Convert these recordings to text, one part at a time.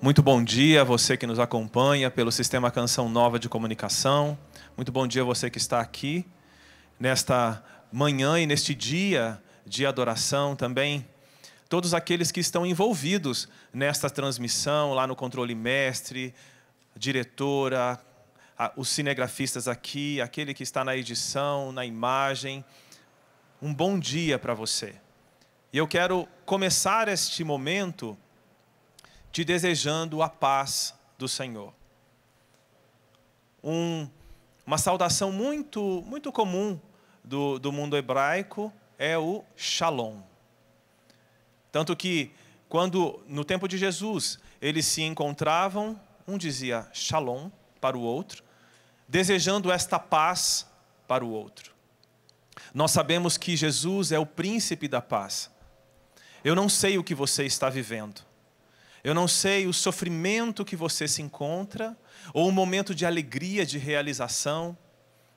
Muito bom dia a você que nos acompanha pelo Sistema Canção Nova de Comunicação. Muito bom dia a você que está aqui nesta manhã e neste dia de adoração também. Todos aqueles que estão envolvidos nesta transmissão, lá no controle mestre, diretora, os cinegrafistas aqui, aquele que está na edição, na imagem. Um bom dia para você. E eu quero começar este momento te desejando a paz do Senhor. Uma saudação muito comum do mundo hebraico é o Shalom. Tanto que, quando no tempo de Jesus, eles se encontravam, um dizia Shalom para o outro, desejando esta paz para o outro. Nós sabemos que Jesus é o príncipe da paz. Eu não sei o que você está vivendo. Eu não sei o sofrimento que você se encontra, ou o momento de alegria, de realização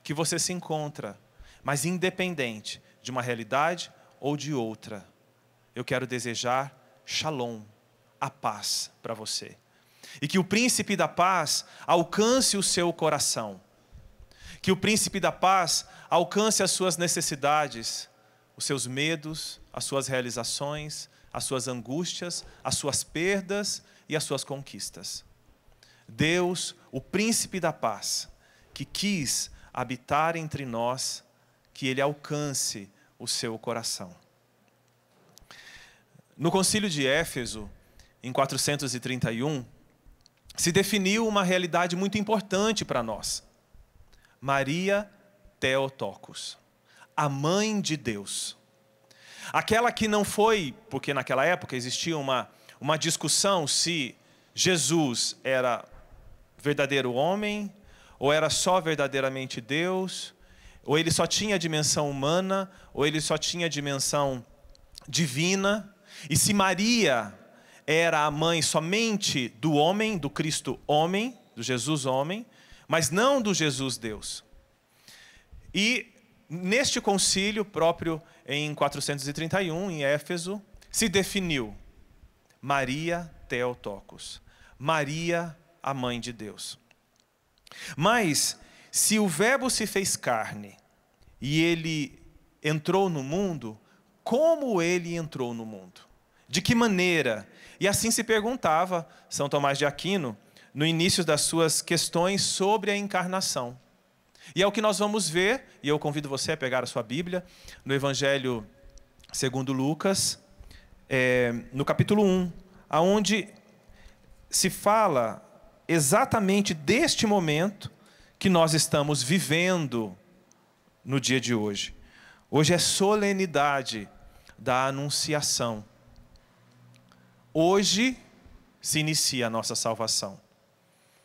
que você se encontra. Mas independente de uma realidade ou de outra, eu quero desejar Shalom, a paz para você. E que o príncipe da paz alcance o seu coração. Que o príncipe da paz alcance as suas necessidades, os seus medos, as suas realizações, as suas angústias, as suas perdas e as suas conquistas. Deus, o príncipe da paz, que quis habitar entre nós, que Ele alcance o seu coração. No Concílio de Éfeso, em 431, se definiu uma realidade muito importante para nós. Maria Theotokos, a mãe de Deus. Aquela que não foi, porque naquela época existia uma discussão se Jesus era verdadeiro homem, ou era só verdadeiramente Deus, ou ele só tinha dimensão humana, ou ele só tinha dimensão divina. E se Maria era a mãe somente do homem, do Cristo homem, do Jesus homem, mas não do Jesus Deus. E neste concílio próprio, em 431, em Éfeso, se definiu Maria Theotokos, Maria, a mãe de Deus. Mas, se o Verbo se fez carne e ele entrou no mundo, como ele entrou no mundo? De que maneira? E assim se perguntava São Tomás de Aquino no início das suas questões sobre a encarnação. E é o que nós vamos ver, e eu convido você a pegar a sua Bíblia, no Evangelho segundo Lucas, no capítulo 1, onde se fala exatamente deste momento que nós estamos vivendo no dia de hoje. Hoje é solenidade da Anunciação. Hoje se inicia a nossa salvação.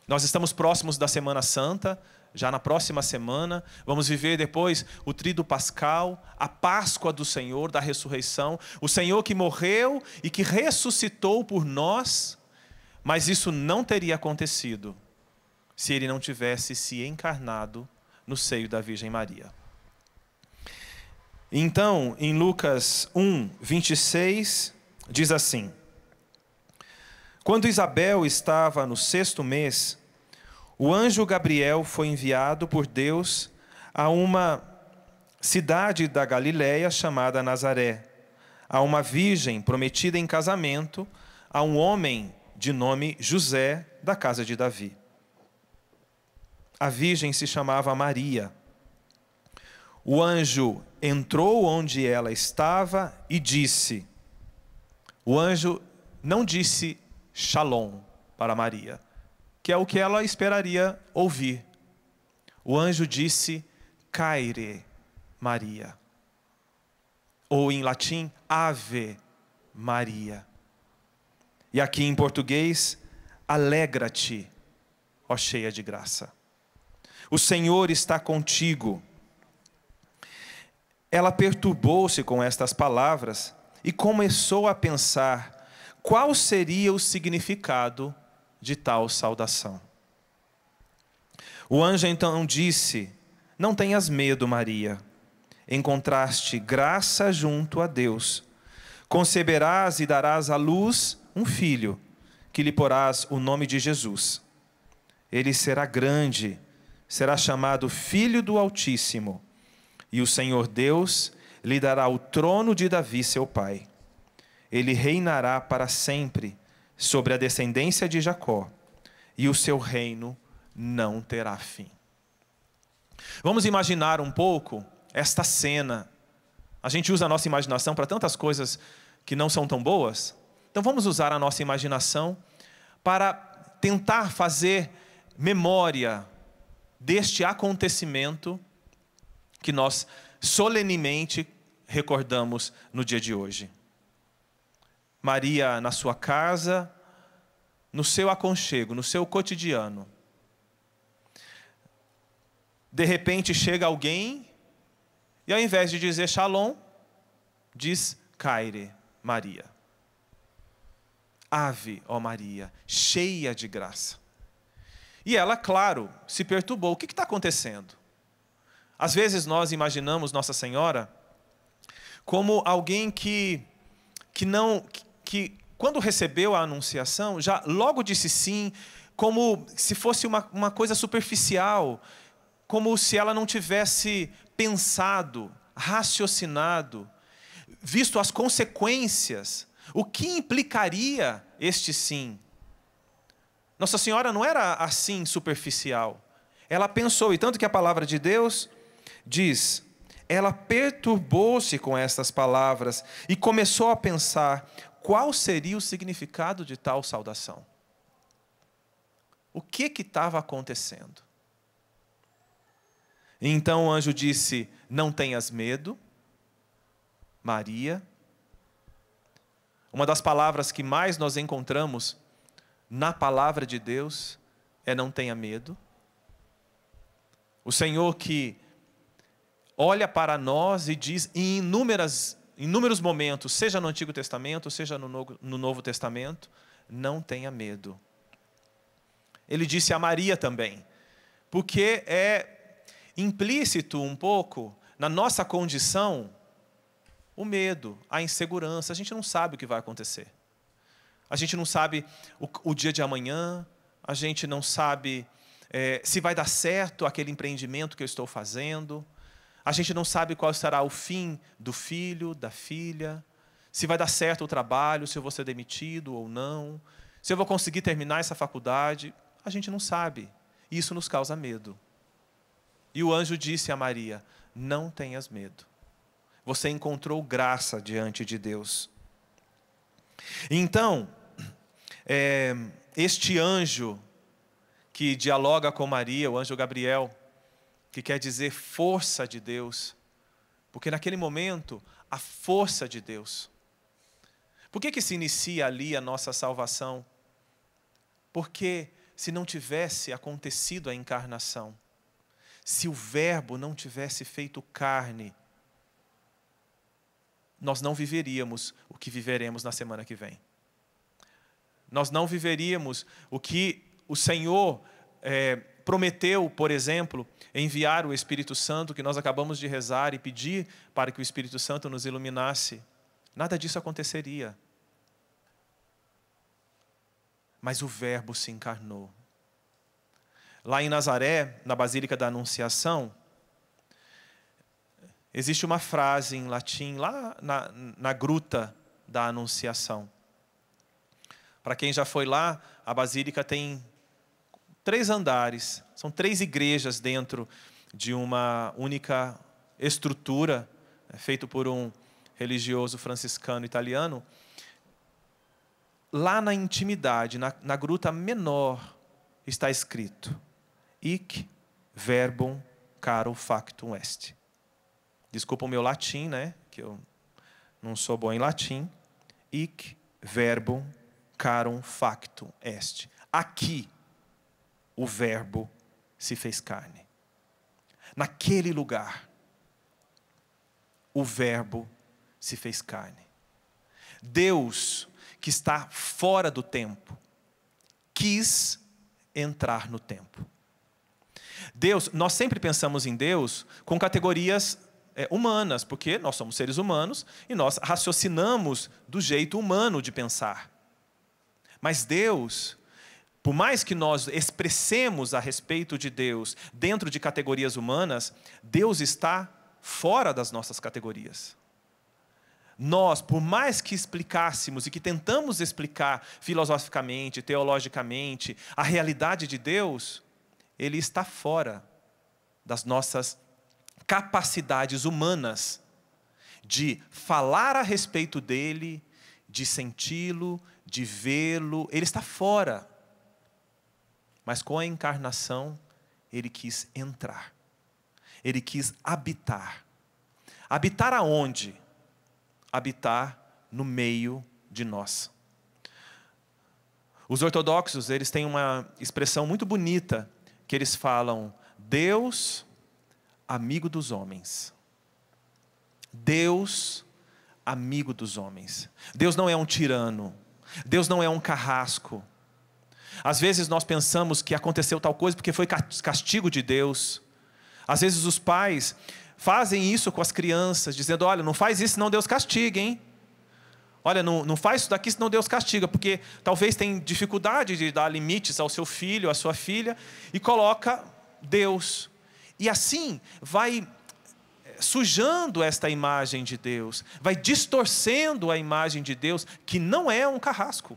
Nós estamos próximos da Semana Santa. Já na próxima semana, vamos viver depois o Tríduo Pascal, a Páscoa do Senhor, da ressurreição. O Senhor que morreu e que ressuscitou por nós, mas isso não teria acontecido se Ele não tivesse se encarnado no seio da Virgem Maria. Então, em Lucas 1, 26, diz assim: Quando Isabel estava no 6º mês, o anjo Gabriel foi enviado por Deus a uma cidade da Galiléia chamada Nazaré, a uma virgem prometida em casamento a um homem de nome José, da casa de Davi. A virgem se chamava Maria. O anjo entrou onde ela estava e disse... O anjo não disse Shalom para Maria, que é o que ela esperaria ouvir. O anjo disse, Kyrie Maria. Ou em latim, Ave Maria. E aqui em português, alegra-te, ó cheia de graça. O Senhor está contigo. Ela perturbou-se com estas palavras e começou a pensar qual seria o significado de tal saudação. O anjo então disse, não tenhas medo, Maria, encontraste graça junto a Deus. Conceberás e darás à luz um filho, que lhe porás o nome de Jesus. Ele será grande, será chamado Filho do Altíssimo, e o Senhor Deus lhe dará o trono de Davi, seu pai. Ele reinará para sempre sobre a descendência de Jacó, e o seu reino não terá fim. Vamos imaginar um pouco esta cena. A gente usa a nossa imaginação para tantas coisas que não são tão boas. Então vamos usar a nossa imaginação para tentar fazer memória deste acontecimento que nós solenemente recordamos no dia de hoje. Maria na sua casa, no seu aconchego, no seu cotidiano. De repente chega alguém e ao invés de dizer Shalom, diz Kyrie, Maria. Ave, ó Maria, cheia de graça. E ela, claro, se perturbou. O que está acontecendo? Às vezes nós imaginamos Nossa Senhora como alguém que quando recebeu a anunciação, já logo disse sim, como se fosse uma coisa superficial, como se ela não tivesse pensado, raciocinado, visto as consequências, o que implicaria este sim. Nossa Senhora não era assim superficial. Ela pensou, e tanto que a palavra de Deus diz, ela perturbou-se com estas palavras e começou a pensar qual seria o significado de tal saudação. O que estava acontecendo? Então o anjo disse, não tenhas medo, Maria. Uma das palavras que mais nós encontramos na palavra de Deus é não tenha medo. O Senhor que olha para nós e diz em inúmeros momentos, seja no Antigo Testamento, seja no Novo Testamento, não tenha medo. Ele disse a Maria também, porque é implícito um pouco na nossa condição o medo, a insegurança. A gente não sabe o que vai acontecer. A gente não sabe o dia de amanhã, a gente não sabe se vai dar certo aquele empreendimento que eu estou fazendo, a gente não sabe qual será o fim do filho, da filha, se vai dar certo o trabalho, se eu vou ser demitido ou não, se eu vou conseguir terminar essa faculdade, a gente não sabe. Isso nos causa medo. E o anjo disse a Maria, não tenhas medo. Você encontrou graça diante de Deus. Então, este anjo que dialoga com Maria, o anjo Gabriel, que quer dizer força de Deus, porque naquele momento, a força de Deus. Por que se inicia ali a nossa salvação? Porque se não tivesse acontecido a encarnação, se o Verbo não tivesse feito carne, nós não viveríamos o que viveremos na semana que vem. Nós não viveríamos o que o Senhor prometeu, por exemplo, enviar o Espírito Santo, que nós acabamos de rezar e pedir para que o Espírito Santo nos iluminasse. Nada disso aconteceria. Mas o Verbo se encarnou. Lá em Nazaré, na Basílica da Anunciação, existe uma frase em latim, lá na gruta da Anunciação. Para quem já foi lá, a Basílica tem 3 andares, são 3 igrejas dentro de uma única estrutura, feito por um religioso franciscano italiano. Lá na intimidade, na gruta menor, está escrito, Hic verbum caro factum est. Desculpa o meu latim, né? Que eu não sou bom em latim. Hic verbum carum factum est. Aqui, o Verbo se fez carne. Naquele lugar, o Verbo se fez carne. Deus, que está fora do tempo, quis entrar no tempo. Deus, nós sempre pensamos em Deus com categorias humanas, porque nós somos seres humanos e nós raciocinamos do jeito humano de pensar. Mas Deus, por mais que nós expressemos a respeito de Deus dentro de categorias humanas, Deus está fora das nossas categorias. Nós, por mais que explicássemos e que tentamos explicar filosoficamente, teologicamente, a realidade de Deus, Ele está fora das nossas capacidades humanas de falar a respeito dEle, de senti-lo, de vê-lo. Ele está fora. Mas com a encarnação, Ele quis entrar. Ele quis habitar. Habitar aonde? Habitar no meio de nós. Os ortodoxos, eles têm uma expressão muito bonita, que eles falam, Deus, amigo dos homens. Deus, amigo dos homens. Deus não é um tirano. Deus não é um carrasco. Às vezes nós pensamos que aconteceu tal coisa porque foi castigo de Deus. Às vezes os pais fazem isso com as crianças, dizendo, olha, não faz isso senão Deus castiga, hein? Olha, não faz isso daqui senão Deus castiga, porque talvez tem dificuldade de dar limites ao seu filho, à sua filha, e coloca Deus. E assim vai sujando esta imagem de Deus, vai distorcendo a imagem de Deus, que não é um carrasco.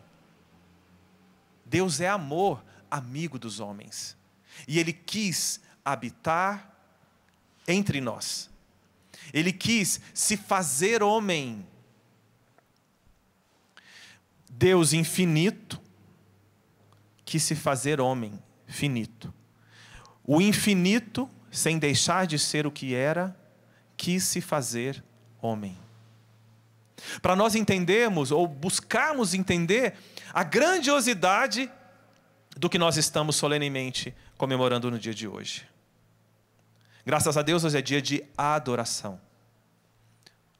Deus é amor, amigo dos homens. E Ele quis habitar entre nós. Ele quis se fazer homem. Deus infinito quis se fazer homem finito. O infinito, sem deixar de ser o que era, quis se fazer homem. Para nós entendermos, ou buscarmos entender, a grandiosidade do que nós estamos solenemente comemorando no dia de hoje. Graças a Deus, hoje é dia de adoração.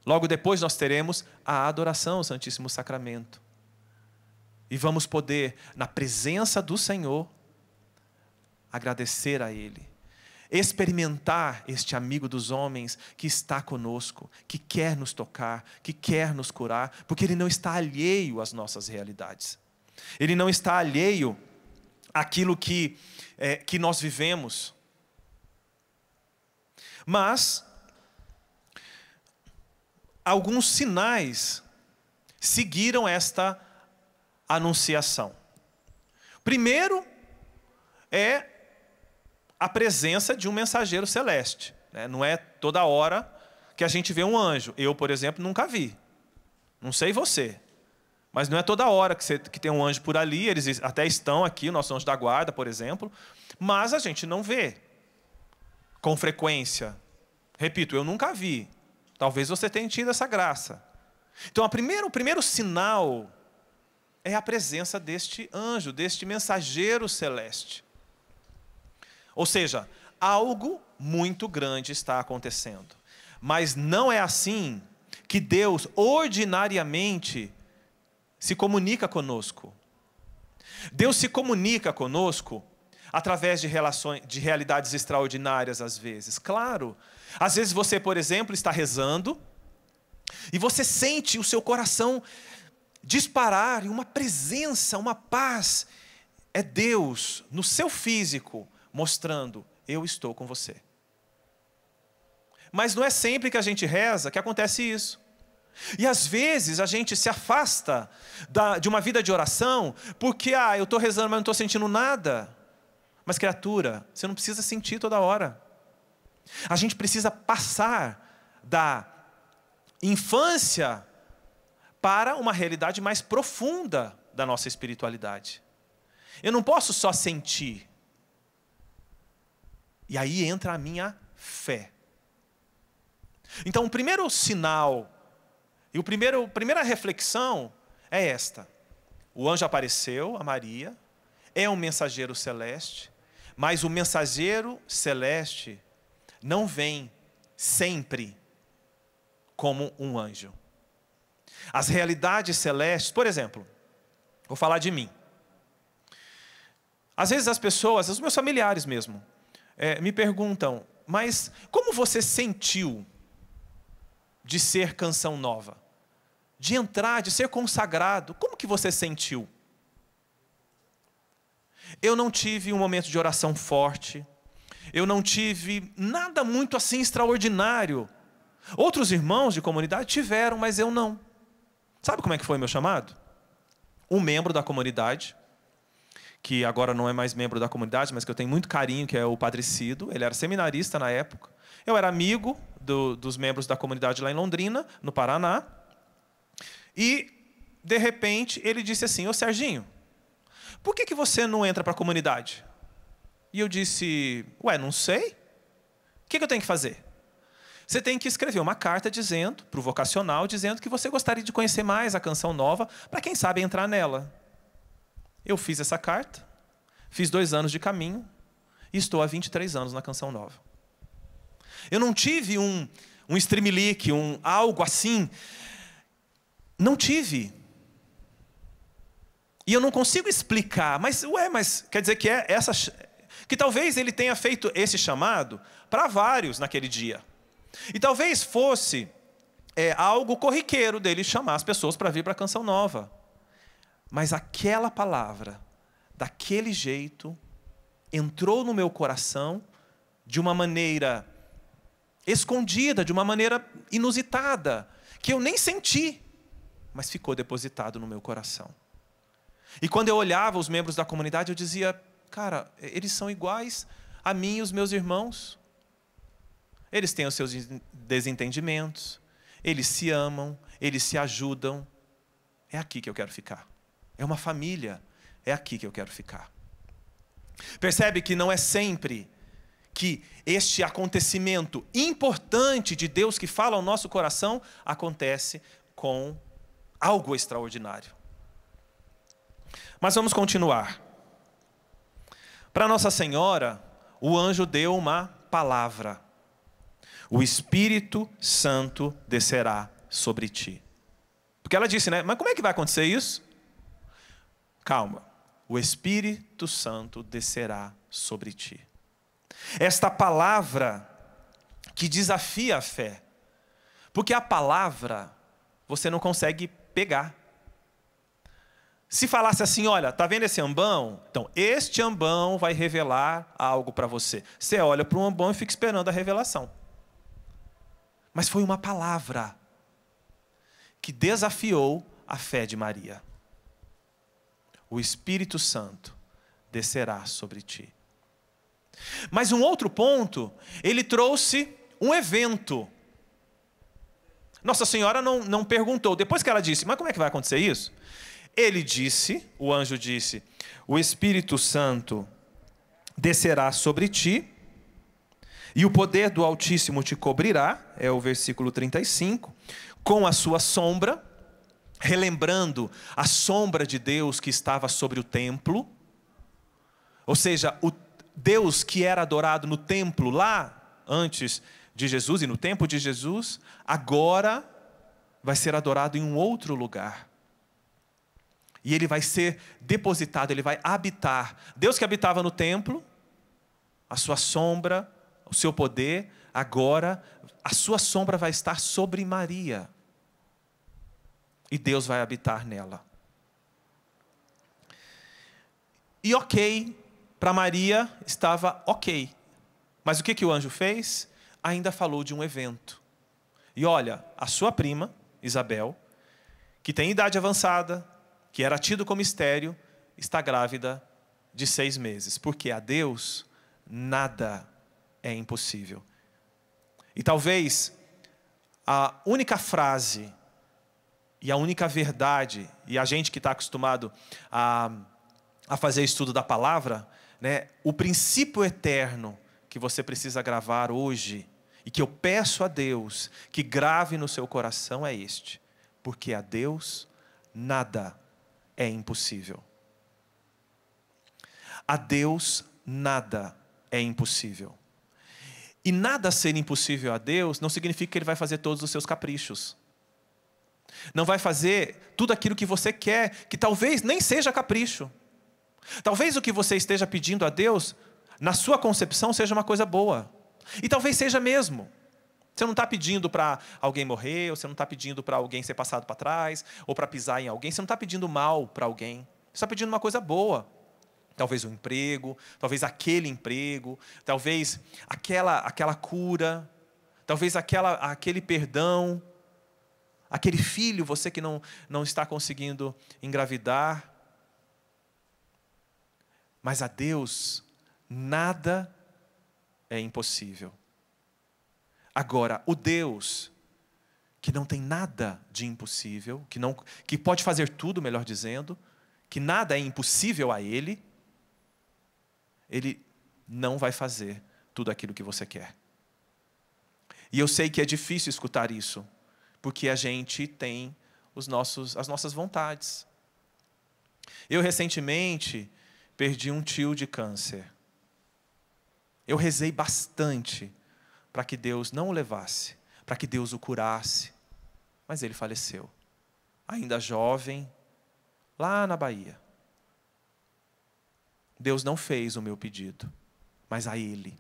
Logo depois nós teremos a adoração ao Santíssimo Sacramento. E vamos poder, na presença do Senhor, agradecer a Ele. Experimentar este amigo dos homens que está conosco, que quer nos tocar, que quer nos curar, porque Ele não está alheio às nossas realidades. Ele não está alheio àquilo que nós vivemos. Mas alguns sinais seguiram esta anunciação. Primeiro é a presença de um mensageiro celeste. Não é toda hora que a gente vê um anjo. Eu, por exemplo, nunca vi. Não sei você. Mas não é toda hora que tem um anjo por ali. Eles até estão aqui, o nosso anjo da guarda, por exemplo. Mas a gente não vê com frequência. Repito, eu nunca vi. Talvez você tenha tido essa graça. Então, o primeiro sinal é a presença deste anjo, deste mensageiro celeste. Ou seja, algo muito grande está acontecendo. Mas não é assim que Deus ordinariamente se comunica conosco. Deus se comunica conosco através de realidades extraordinárias às vezes. Claro, às vezes você, por exemplo, está rezando e você sente o seu coração disparar em uma presença, uma paz. É Deus no seu físico mostrando, eu estou com você. Mas não é sempre que a gente reza que acontece isso. E às vezes a gente se afasta de uma vida de oração porque, eu estou rezando, mas não estou sentindo nada. Mas criatura, você não precisa sentir toda hora. A gente precisa passar da infância para uma realidade mais profunda da nossa espiritualidade. Eu não posso só sentir. E aí entra a minha fé. Então, o primeiro sinal e a primeira reflexão é esta. O anjo apareceu a Maria, é um mensageiro celeste, mas o mensageiro celeste não vem sempre como um anjo. As realidades celestes, por exemplo, vou falar de mim. Às vezes as pessoas, os meus familiares mesmo, me perguntam, mas como você sentiu de ser Canção Nova? De entrar, de ser consagrado? Como que você sentiu? Eu não tive um momento de oração forte. Eu não tive nada muito assim extraordinário. Outros irmãos de comunidade tiveram, mas eu não. Sabe como é que foi meu chamado? Um membro da comunidade, que agora não é mais membro da comunidade, mas que eu tenho muito carinho, que é o Padre Cido. Ele era seminarista na época. Eu era amigo dos membros da comunidade lá em Londrina, no Paraná. E, de repente, ele disse assim: ô Serginho, por que você não entra para a comunidade? E eu disse: ué, não sei. O que eu tenho que fazer? Você tem que escrever uma carta dizendo, para o vocacional, dizendo que você gostaria de conhecer mais a Canção Nova, para quem sabe entrar nela. Eu fiz essa carta, fiz 2 anos de caminho, e estou há 23 anos na Canção Nova. Eu não tive um streamlink, algo assim. Não tive. E eu não consigo explicar, mas quer dizer que que talvez ele tenha feito esse chamado para vários naquele dia. E talvez fosse algo corriqueiro dele chamar as pessoas para vir para a Canção Nova. Mas aquela palavra, daquele jeito, entrou no meu coração de uma maneira escondida, de uma maneira inusitada, que eu nem senti, mas ficou depositado no meu coração. E quando eu olhava os membros da comunidade, eu dizia: cara, eles são iguais a mim e os meus irmãos. Eles têm os seus desentendimentos, eles se amam, eles se ajudam. É aqui que eu quero ficar. É uma família, é aqui que eu quero ficar. Percebe que não é sempre que este acontecimento importante de Deus que fala ao nosso coração acontece com algo extraordinário. Mas vamos continuar. Para Nossa Senhora, o anjo deu uma palavra: o Espírito Santo descerá sobre ti. Porque ela disse, né? Mas como é que vai acontecer isso? Calma. O Espírito Santo descerá sobre ti. Esta palavra que desafia a fé. Porque a palavra você não consegue pegar. Se falasse assim: olha, tá vendo esse ambão? Então, este ambão vai revelar algo para você. Você olha para o ambão e fica esperando a revelação. Mas foi uma palavra que desafiou a fé de Maria. O Espírito Santo descerá sobre ti. Mas um outro ponto, ele trouxe um evento. Nossa Senhora não perguntou. Depois que ela disse: mas como é que vai acontecer isso? Ele disse, o anjo disse: o Espírito Santo descerá sobre ti, e o poder do Altíssimo te cobrirá, é o versículo 35, com a sua sombra, relembrando a sombra de Deus que estava sobre o templo. Ou seja, o Deus que era adorado no templo lá antes de Jesus e no tempo de Jesus, agora vai ser adorado em um outro lugar. E ele vai ser depositado, ele vai habitar. Deus que habitava no templo, a sua sombra, o seu poder, agora a sua sombra vai estar sobre Maria. E Deus vai habitar nela. E ok, para Maria estava ok. Mas o que o anjo fez? Ainda falou de um evento. E olha, a sua prima, Isabel, que tem idade avançada, que era tido como estéril, está grávida de 6 meses. Porque a Deus nada é impossível. E talvez a única frase e a única verdade, e a gente que está acostumado a fazer estudo da palavra, né, o princípio eterno que você precisa gravar hoje, e que eu peço a Deus que grave no seu coração é este: porque a Deus nada é impossível. A Deus nada é impossível. E nada ser impossível a Deus não significa que Ele vai fazer todos os seus caprichos. Não vai fazer tudo aquilo que você quer, que talvez nem seja capricho. Talvez o que você esteja pedindo a Deus, na sua concepção, seja uma coisa boa. E talvez seja mesmo. Você não está pedindo para alguém morrer, ou você não está pedindo para alguém ser passado para trás, ou para pisar em alguém. Você não está pedindo mal para alguém. Você está pedindo uma coisa boa. Talvez um emprego, talvez aquele emprego, talvez aquela cura, talvez aquele perdão, aquele filho, você que não está conseguindo engravidar. Mas a Deus nada é impossível. Agora, o Deus que não tem nada de impossível, que pode fazer tudo, melhor dizendo, que nada é impossível a Ele, Ele não vai fazer tudo aquilo que você quer. E eu sei que é difícil escutar isso, porque a gente tem as nossas vontades. Eu recentemente perdi um tio de câncer. Eu rezei bastante para que Deus não o levasse, para que Deus o curasse, mas ele faleceu, ainda jovem, lá na Bahia. Deus não fez o meu pedido, mas a Ele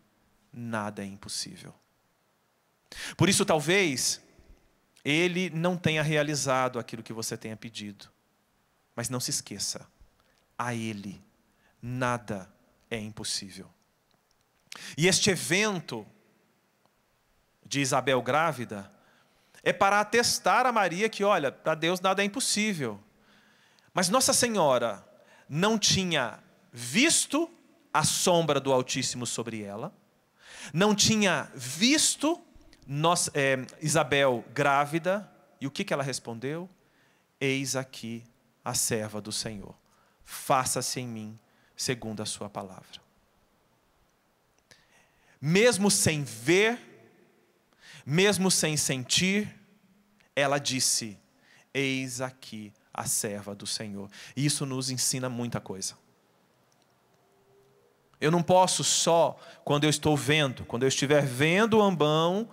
nada é impossível. Por isso, talvez, Ele não tenha realizado aquilo que você tenha pedido, mas não se esqueça, a Ele nada é impossível. E este evento de Isabel grávida é para atestar a Maria que, olha, para Deus nada é impossível. Mas Nossa Senhora não tinha visto a sombra do Altíssimo sobre ela, não tinha visto Isabel grávida, e o que ela respondeu? Eis aqui a serva do Senhor, faça-se em mim segundo a sua palavra. Mesmo sem ver, mesmo sem sentir, ela disse, eis aqui a serva do Senhor. E isso nos ensina muita coisa. Eu não posso só, quando eu estiver vendo o ambão,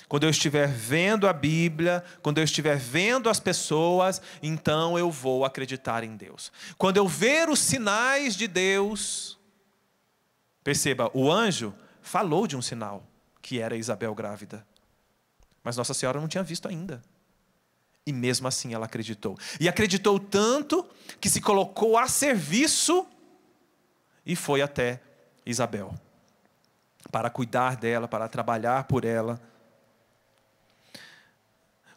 quando eu estiver vendo a Bíblia, quando eu estiver vendo as pessoas, então eu vou acreditar em Deus. Quando eu ver os sinais de Deus, perceba, o anjo falou de um sinal, que era Isabel grávida. Mas Nossa Senhora não tinha visto ainda. E mesmo assim ela acreditou. E acreditou tanto que se colocou a serviço e foi até Isabel, para cuidar dela, para trabalhar por ela.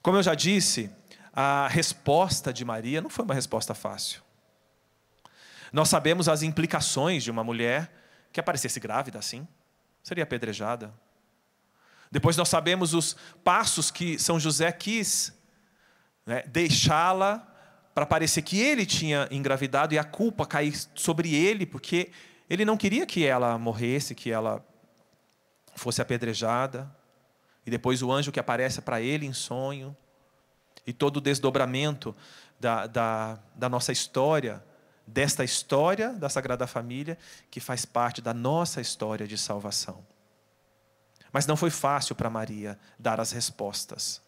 Como eu já disse, a resposta de Maria não foi uma resposta fácil. Nós sabemos as implicações de uma mulher que aparecesse grávida assim, seria apedrejada. Depois nós sabemos os passos que São José quis, né, deixá-la para parecer que ele tinha engravidado e a culpa cair sobre ele, porque ele não queria que ela morresse, que ela fosse apedrejada. E depois o anjo que aparece para ele em sonho. E todo o desdobramento da nossa história, desta história da Sagrada Família, que faz parte da nossa história de salvação. Mas não foi fácil para Maria dar as respostas.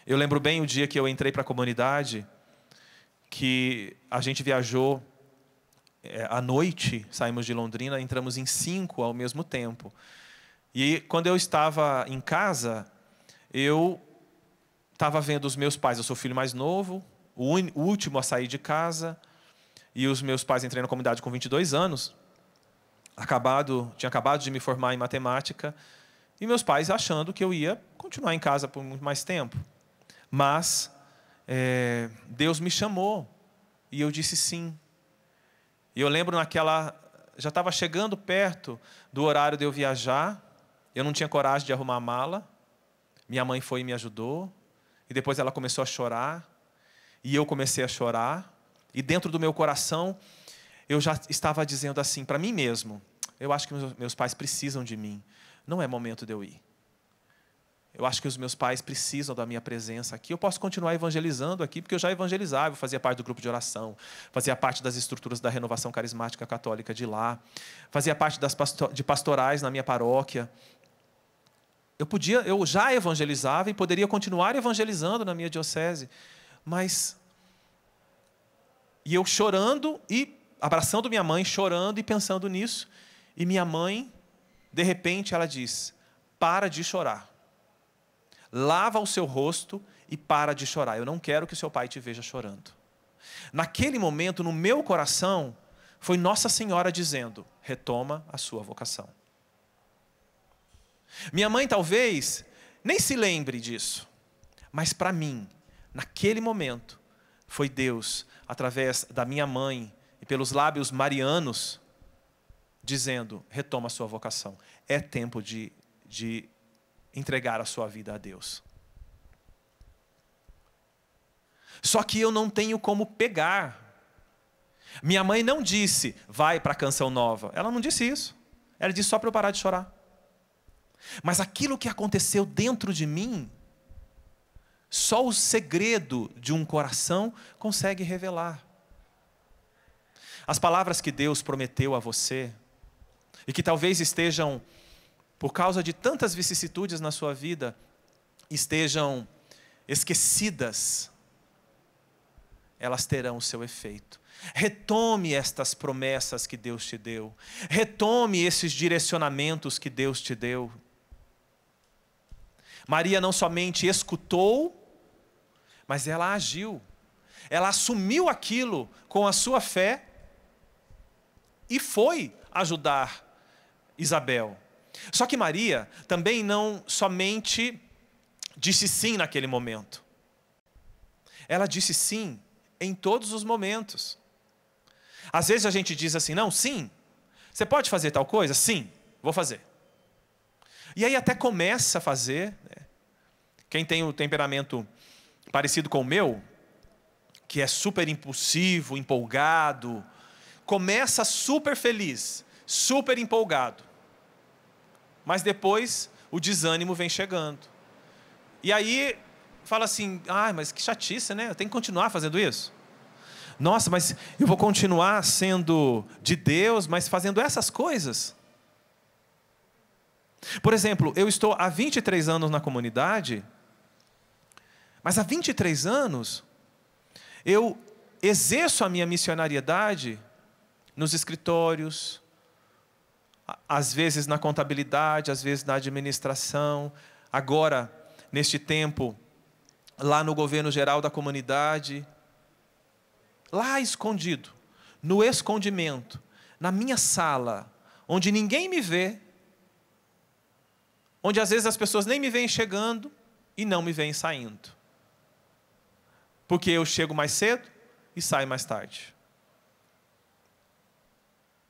Eu lembro bem o dia que eu entrei para a comunidade, que a gente viajou à noite, saímos de Londrina, entramos em 5 ao mesmo tempo. E quando eu estava em casa, eu estava vendo os meus pais, eu sou o filho mais novo, o último a sair de casa, e os meus pais entrei na comunidade com 22 anos, tinha acabado de me formar em matemática, e meus pais achando que eu ia continuar em casa por muito mais tempo. Mas Deus me chamou, e eu disse sim. E eu lembro já estava chegando perto do horário de eu viajar, eu não tinha coragem de arrumar a mala, minha mãe foi e me ajudou, e depois ela começou a chorar, e eu comecei a chorar, e dentro do meu coração, eu já estava dizendo assim, para mim mesmo, eu acho que meus pais precisam de mim, não é momento de eu ir. Eu acho que os meus pais precisam da minha presença aqui. Eu posso continuar evangelizando aqui, porque eu já evangelizava, eu fazia parte do grupo de oração, fazia parte das estruturas da renovação carismática católica de lá, fazia parte de pastorais na minha paróquia. Eu já evangelizava e poderia continuar evangelizando na minha diocese, e eu chorando e abraçando minha mãe, chorando e pensando nisso, e minha mãe, de repente, ela diz, para de chorar. Lava o seu rosto e para de chorar. Eu não quero que o seu pai te veja chorando. Naquele momento, no meu coração, foi Nossa Senhora dizendo: retoma a sua vocação. Minha mãe talvez nem se lembre disso, mas para mim, naquele momento, foi Deus, através da minha mãe e pelos lábios marianos, dizendo: retoma a sua vocação. É tempo de entregar a sua vida a Deus. Só que eu não tenho como pegar. Minha mãe não disse: vai para a Canção Nova. Ela não disse isso. Ela disse só para eu parar de chorar. Mas aquilo que aconteceu dentro de mim, só o segredo de um coração consegue revelar. As palavras que Deus prometeu a você, e que talvez estejam, por causa de tantas vicissitudes na sua vida, estejam esquecidas, elas terão o seu efeito. Retome estas promessas que Deus te deu. Retome esses direcionamentos que Deus te deu. Maria não somente escutou, mas ela agiu. Ela assumiu aquilo com a sua fé e foi ajudar Isabel. Só que Maria também não somente disse sim naquele momento. Ela disse sim em todos os momentos. Às vezes a gente diz assim: não, sim, você pode fazer tal coisa? Sim, vou fazer. E aí até começa a fazer. Quem tem o temperamento parecido com o meu, que é super impulsivo, empolgado, começa super feliz, super empolgado. Mas depois o desânimo vem chegando. E aí fala assim: mas que chatice, né? Eu tenho que continuar fazendo isso. Nossa, mas eu vou continuar sendo de Deus, mas fazendo essas coisas. Por exemplo, eu estou há 23 anos na comunidade, mas há 23 anos eu exerço a minha missionariedade nos escritórios, às vezes na contabilidade, às vezes na administração, agora, neste tempo, lá no governo geral da comunidade, lá escondido, no escondimento, na minha sala, onde ninguém me vê, onde às vezes as pessoas nem me veem chegando e não me veem saindo. Porque eu chego mais cedo e saio mais tarde.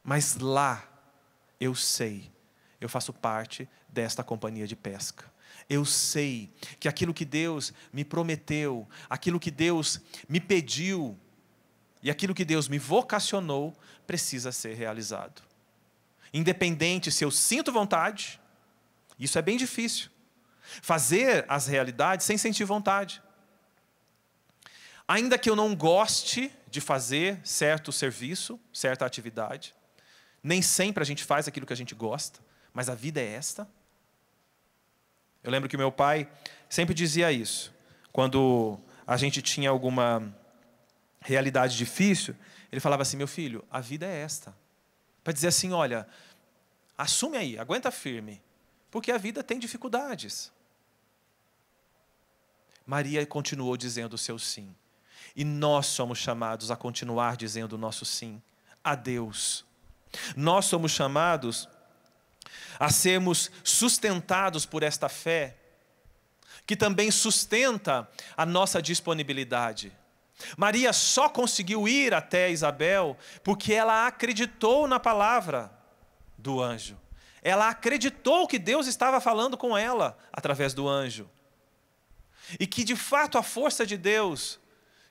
Mas lá, eu sei, eu faço parte desta companhia de pesca. Eu sei que aquilo que Deus me prometeu, aquilo que Deus me pediu e aquilo que Deus me vocacionou, precisa ser realizado. Independente se eu sinto vontade, isso é bem difícil. Fazer as realidades sem sentir vontade. Ainda que eu não goste de fazer certo serviço, certa atividade, nem sempre a gente faz aquilo que a gente gosta, mas a vida é esta. Eu lembro que meu pai sempre dizia isso. Quando a gente tinha alguma realidade difícil, ele falava assim: meu filho, a vida é esta. Para dizer assim: olha, assume aí, aguenta firme, porque a vida tem dificuldades. Maria continuou dizendo o seu sim. E nós somos chamados a continuar dizendo o nosso sim a Deus. Nós somos chamados a sermos sustentados por esta fé, que também sustenta a nossa disponibilidade. Maria só conseguiu ir até Isabel porque ela acreditou na palavra do anjo. Ela acreditou que Deus estava falando com ela através do anjo. E que de fato a força de Deus,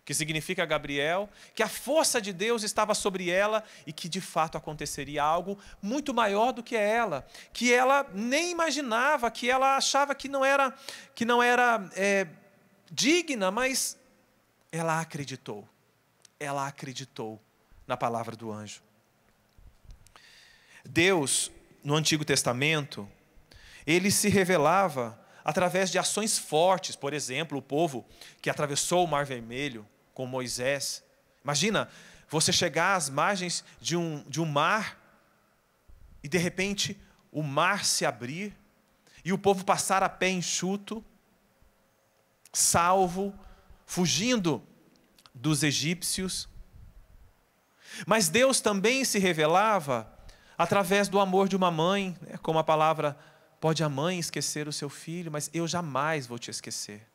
que significa Gabriel, que a força de Deus estava sobre ela e que de fato aconteceria algo muito maior do que ela, que ela nem imaginava, que ela achava que não era digna, mas ela acreditou na palavra do anjo. Deus, no Antigo Testamento, ele se revelava através de ações fortes. Por exemplo, o povo que atravessou o Mar Vermelho com Moisés. Imagina você chegar às margens de um mar e de repente o mar se abrir e o povo passar a pé enxuto, salvo, fugindo dos egípcios. Mas Deus também se revelava através do amor de uma mãe, né? Como a palavra, pode a mãe esquecer o seu filho, mas eu jamais vou te esquecer.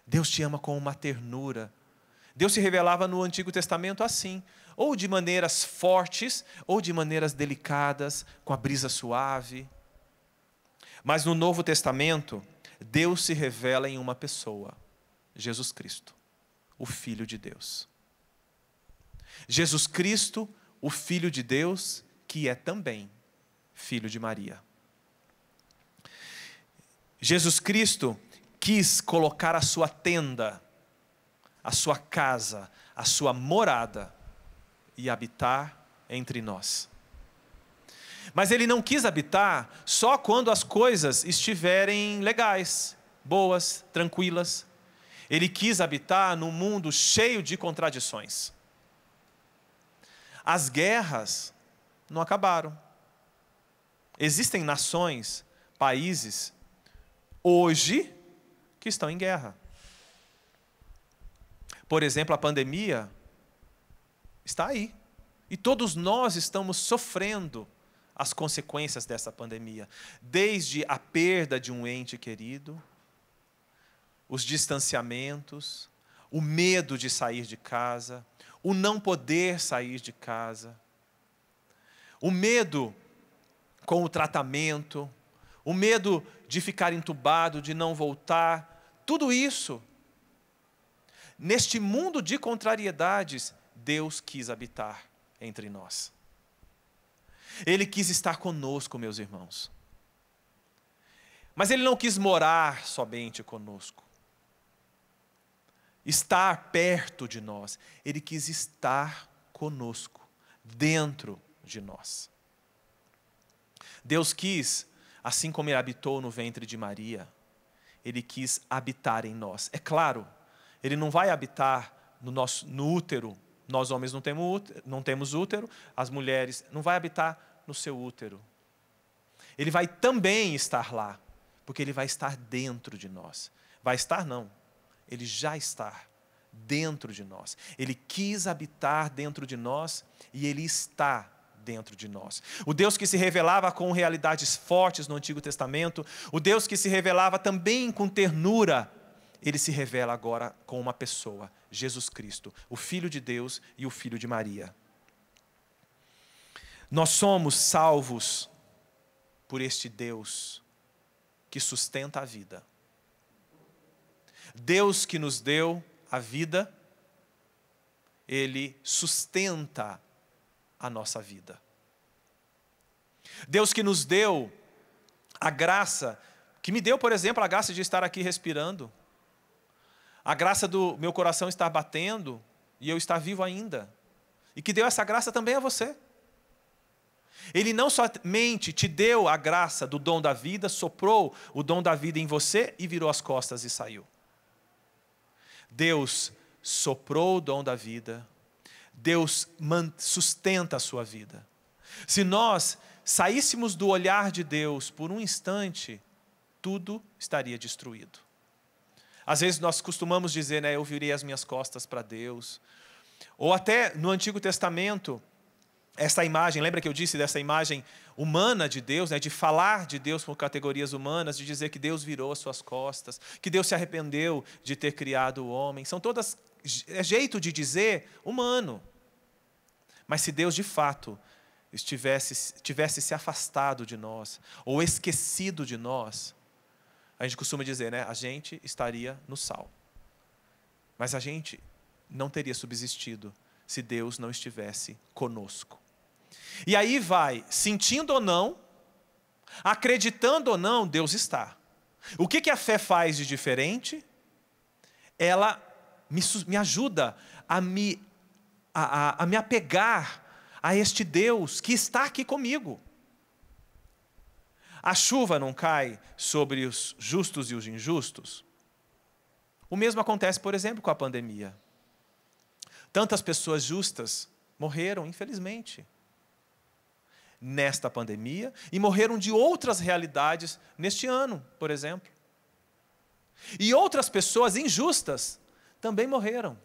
Deus te ama com uma ternura. Deus se revelava no Antigo Testamento assim, ou de maneiras fortes, ou de maneiras delicadas, com a brisa suave. Mas no Novo Testamento, Deus se revela em uma pessoa, Jesus Cristo, o Filho de Deus. Jesus Cristo, o Filho de Deus, que é também filho de Maria. Jesus Cristo quis colocar a sua tenda, a sua casa, a sua morada e habitar entre nós. Mas Ele não quis habitar só quando as coisas estiverem legais, boas, tranquilas. Ele quis habitar num mundo cheio de contradições. As guerras não acabaram. Existem nações, países, hoje, que estão em guerra. Por exemplo, a pandemia está aí. E todos nós estamos sofrendo as consequências dessa pandemia. Desde a perda de um ente querido, os distanciamentos, o medo de sair de casa, o não poder sair de casa, o medo com o tratamento, o medo de ficar entubado, de não voltar, tudo isso. Neste mundo de contrariedades, Deus quis habitar entre nós. Ele quis estar conosco, meus irmãos. Mas Ele não quis morar somente conosco, estar perto de nós. Ele quis estar conosco, dentro de nós. Deus quis, assim como Ele habitou no ventre de Maria, Ele quis habitar em nós. É claro, Ele não vai habitar no útero. Nós homens não temos útero, as mulheres não vai habitar no seu útero. Ele vai também estar lá, porque Ele vai estar dentro de nós. Vai estar não, Ele já está dentro de nós. Ele quis habitar dentro de nós e Ele está dentro de nós. O Deus que se revelava com realidades fortes no Antigo Testamento, o Deus que se revelava também com ternura, Ele se revela agora com uma pessoa, Jesus Cristo, o Filho de Deus e o Filho de Maria. Nós somos salvos por este Deus que sustenta a vida. Deus que nos deu a vida, Ele sustenta a nossa vida. Deus que nos deu a graça, que me deu, por exemplo, a graça de estar aqui respirando, a graça do meu coração estar batendo e eu estar vivo ainda, e que deu essa graça também a você. Ele não somente te deu a graça do dom da vida, soprou o dom da vida em você e virou as costas e saiu. Deus soprou o dom da vida, Deus sustenta a sua vida. Se nós saíssemos do olhar de Deus por um instante, tudo estaria destruído. Às vezes nós costumamos dizer, né, eu virei as minhas costas para Deus. Ou até no Antigo Testamento, essa imagem, lembra que eu disse dessa imagem humana de Deus, né, de falar de Deus por categorias humanas, de dizer que Deus virou as suas costas, que Deus se arrependeu de ter criado o homem. São todas, é jeito de dizer humano. Mas se Deus de fato tivesse se afastado de nós, ou esquecido de nós, a gente costuma dizer, né, a gente estaria no sal. Mas a gente não teria subsistido se Deus não estivesse conosco. E aí vai, sentindo ou não, acreditando ou não, Deus está. O que a fé faz de diferente? Ela me ajuda a me apegar a este Deus que está aqui comigo. A chuva não cai sobre os justos e os injustos? O mesmo acontece, por exemplo, com a pandemia. Tantas pessoas justas morreram, infelizmente. nesta pandemia e morreram de outras realidades neste ano, por exemplo. E outras pessoas injustas também morreram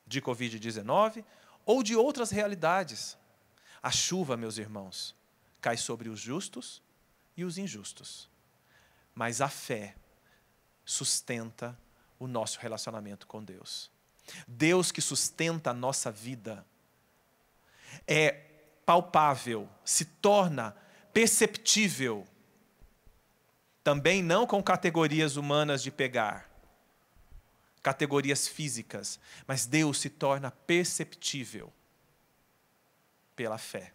de Covid-19 ou de outras realidades. A chuva, meus irmãos, cai sobre os justos e os injustos. Mas a fé sustenta o nosso relacionamento com Deus. Deus que sustenta a nossa vida é palpável, se torna perceptível. Também não com categorias humanas de pegar, categorias físicas, mas Deus se torna perceptível pela fé.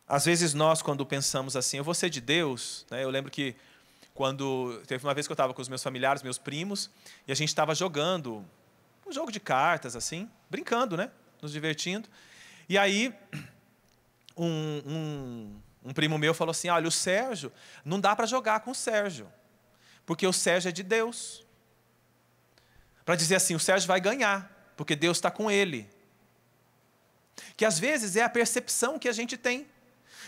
Às vezes nós, quando pensamos assim, eu vou ser de Deus, né? Eu lembro que teve uma vez que eu estava com os meus familiares, meus primos, e a gente estava jogando um jogo de cartas, assim, brincando, né? Nos divertindo. E aí, um primo meu falou assim, olha, o Sérgio, não dá para jogar com o Sérgio, porque o Sérgio é de Deus. Para dizer assim, o Sérgio vai ganhar, porque Deus está com ele. Que às vezes é a percepção que a gente tem,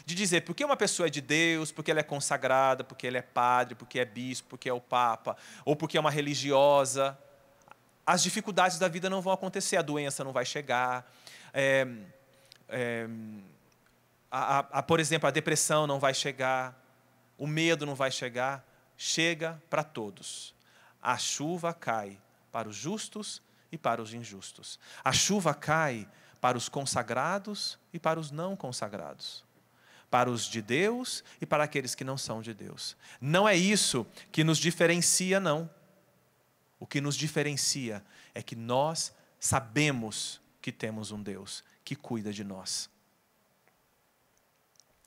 de dizer, porque uma pessoa é de Deus, porque ela é consagrada, porque ele é padre, porque é bispo, porque é o papa, ou porque é uma religiosa, as dificuldades da vida não vão acontecer, a doença não vai chegar, por exemplo, a depressão não vai chegar, o medo não vai chegar, chega para todos. A chuva cai para os justos e para os injustos. A chuva cai para os consagrados e para os não consagrados. Para os de Deus e para aqueles que não são de Deus. Não é isso que nos diferencia, não. O que nos diferencia é que nós sabemos que temos um Deus que cuida de nós.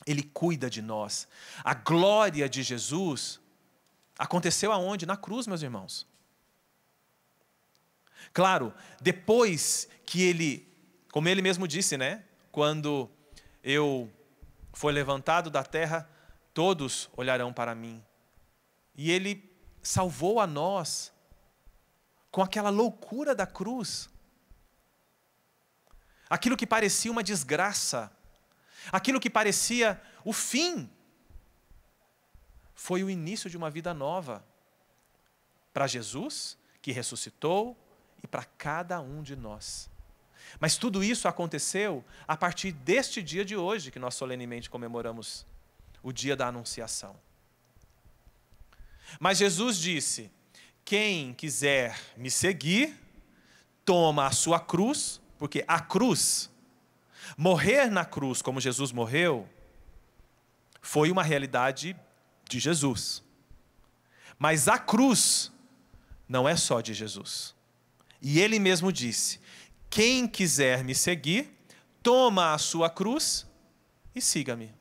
Ele cuida de nós. A glória de Jesus aconteceu aonde? Na cruz, meus irmãos. Claro, depois que ele, como ele mesmo disse, né? Quando eu for levantado da terra, todos olharão para mim. E ele salvou a nós com aquela loucura da cruz. Aquilo que parecia uma desgraça, aquilo que parecia o fim, foi o início de uma vida nova para Jesus, que ressuscitou, e para cada um de nós. Mas tudo isso aconteceu a partir deste dia de hoje, que nós solenemente comemoramos o dia da Anunciação. Mas Jesus disse, quem quiser me seguir, toma a sua cruz, porque a cruz, morrer na cruz como Jesus morreu, foi uma realidade de Jesus. Mas a cruz não é só de Jesus. E ele mesmo disse, quem quiser me seguir, toma a sua cruz e siga-me.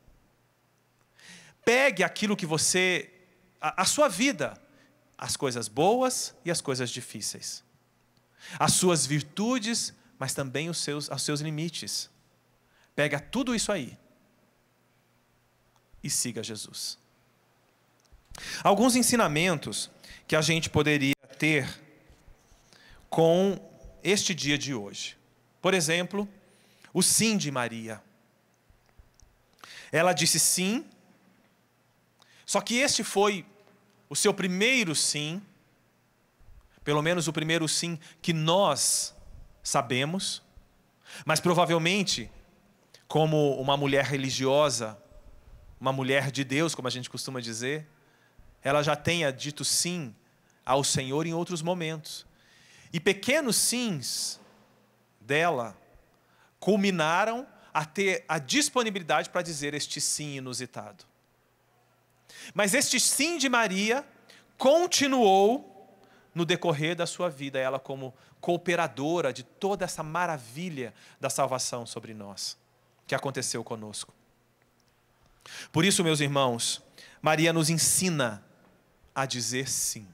Pegue aquilo que você, a sua vida, as coisas boas e as coisas difíceis. As suas virtudes, mas também os seus limites. Pega tudo isso aí e siga Jesus. Alguns ensinamentos que a gente poderia ter com este dia de hoje. Por exemplo, o sim de Maria. Ela disse sim, só que este foi o seu primeiro sim, pelo menos o primeiro sim que nós sabemos, mas provavelmente, como uma mulher religiosa, uma mulher de Deus, como a gente costuma dizer, ela já tenha dito sim ao Senhor em outros momentos. E pequenos sims dela culminaram a ter a disponibilidade para dizer este sim inusitado. Mas este sim de Maria continuou no decorrer da sua vida, ela como cooperadora de toda essa maravilha da salvação sobre nós, que aconteceu conosco. Por isso, meus irmãos, Maria nos ensina a dizer sim.